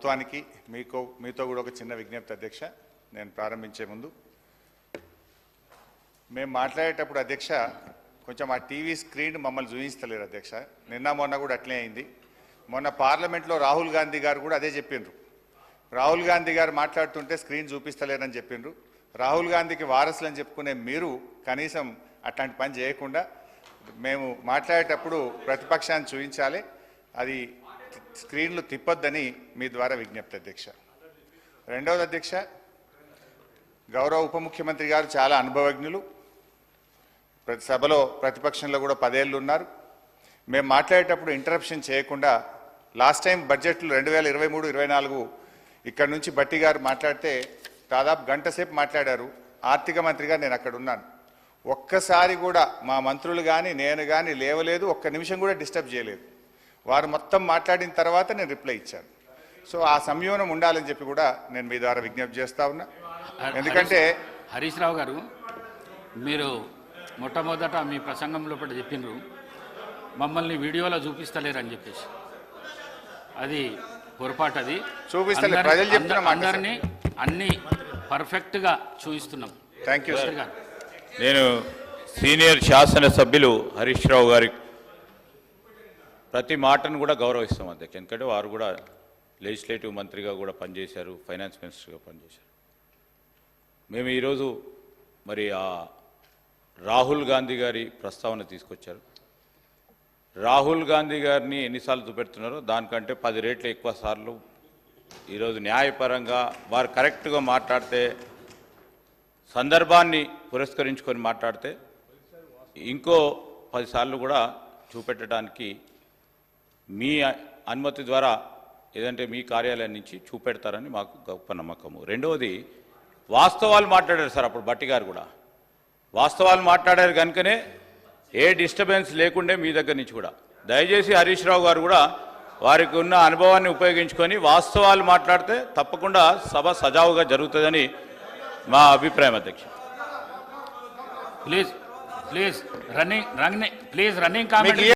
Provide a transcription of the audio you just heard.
ప్రభుత్వానికి మీతో కూడా ఒక చిన్న విజ్ఞప్తి అధ్యక్ష. నేను ప్రారంభించే ముందు మేము మాట్లాడేటప్పుడు అధ్యక్ష కొంచెం ఆ టీవీ స్క్రీన్ మమ్మల్ని చూపిస్తలేరు అధ్యక్ష. నిన్న మొన్న కూడా అట్లే అయింది. మొన్న పార్లమెంట్లో రాహుల్ గాంధీ గారు కూడా అదే చెప్పిండ్రు. రాహుల్ గాంధీ గారు మాట్లాడుతుంటే స్క్రీన్ చూపిస్తలేరని చెప్పిండ్రు. రాహుల్ గాంధీకి వారసులని చెప్పుకునే మీరు కనీసం అట్లాంటి పని చేయకుండా మేము మాట్లాడేటప్పుడు ప్రతిపక్షాన్ని చూపించాలి, అది స్క్రీన్లు తిప్పొద్దని మీ ద్వారా విజ్ఞప్తి అధ్యక్ష. రెండవది అధ్యక్ష, గౌరవ ఉప ముఖ్యమంత్రి గారు చాలా అనుభవజ్ఞులు. ప్రతి సభలో ప్రతిపక్షంలో కూడా 10 ఏళ్ళు ఉన్నారు. మేము మాట్లాడేటప్పుడు ఇంటరప్షన్ చేయకుండా లాస్ట్ టైం బడ్జెట్లు 2023-24 ఇక్కడ నుంచి బట్టి గారు మాట్లాడితే దాదాపు గంట సేపు మాట్లాడారు. ఆర్థిక మంత్రిగా నేను అక్కడ ఉన్నాను. ఒక్కసారి కూడా మా మంత్రులు కానీ నేను కానీ లేవలేదు, ఒక్క నిమిషం కూడా డిస్టర్బ్ చేయలేదు. వారు మొత్తం మాట్లాడిన తర్వాత నేను రిప్లై ఇచ్చాను. సో ఆ సంయోనం ఉండాలని చెప్పి కూడా నేను మీ ద్వారా విజ్ఞప్తి చేస్తా ఉన్నా. ఎందుకంటే హరీష్ రావు గారు, మీరు మొట్టమొదట మీ ప్రసంగంలో చెప్పినారు మమ్మల్ని వీడియోలో చూపిస్తలేరని చెప్పేసి. అది పొరపాటు. అది చూపిస్తలే, ప్రజలు చెప్తున్నాం, అందరినీ అన్ని పర్ఫెక్ట్గా చూపిస్తున్నాం. Thank you sir. నేను సీనియర్ శాసనసభ్యులు హరీష్ రావు గారి ప్రతి మాటను కూడా గౌరవిస్తాం అధ్యక్ష. ఎందుకంటే వారు కూడా లెజిస్లేటివ్ మంత్రిగా కూడా పనిచేశారు, ఫైనాన్స్ మినిస్టర్గా పనిచేశారు. మేము ఈరోజు మరి ఆ రాహుల్ గాంధీ గారి ప్రస్తావన తీసుకొచ్చారు. రాహుల్ గాంధీ గారిని ఎన్నిసార్లు చూపెడుతున్నారో దానికంటే 10 రెట్లు ఎక్కువ సార్లు ఈరోజు న్యాయపరంగా వారు కరెక్ట్గా మాట్లాడితే, సందర్భాన్ని పురస్కరించుకొని మాట్లాడితే ఇంకో 10 సార్లు కూడా చూపెట్టడానికి మీ అనుమతి ద్వారా ఏదంటే మీ కార్యాలయం నుంచి చూపెడతారని మాకు గొప్ప నమ్మకము. రెండవది, వాస్తవాలు మాట్లాడారు సార్. అప్పుడు బట్టి గారు కూడా వాస్తవాలు మాట్లాడారు కనుకనే ఏ డిస్టర్బెన్స్ లేకుండే మీ దగ్గర నుంచి కూడా. దయచేసి హరీష్ రావు గారు కూడా వారికి ఉన్న అనుభవాన్ని ఉపయోగించుకొని వాస్తవాలు మాట్లాడితే తప్పకుండా సభ సజావుగా జరుగుతుందని మా అభిప్రాయం అధ్యక్ష. Please running comment.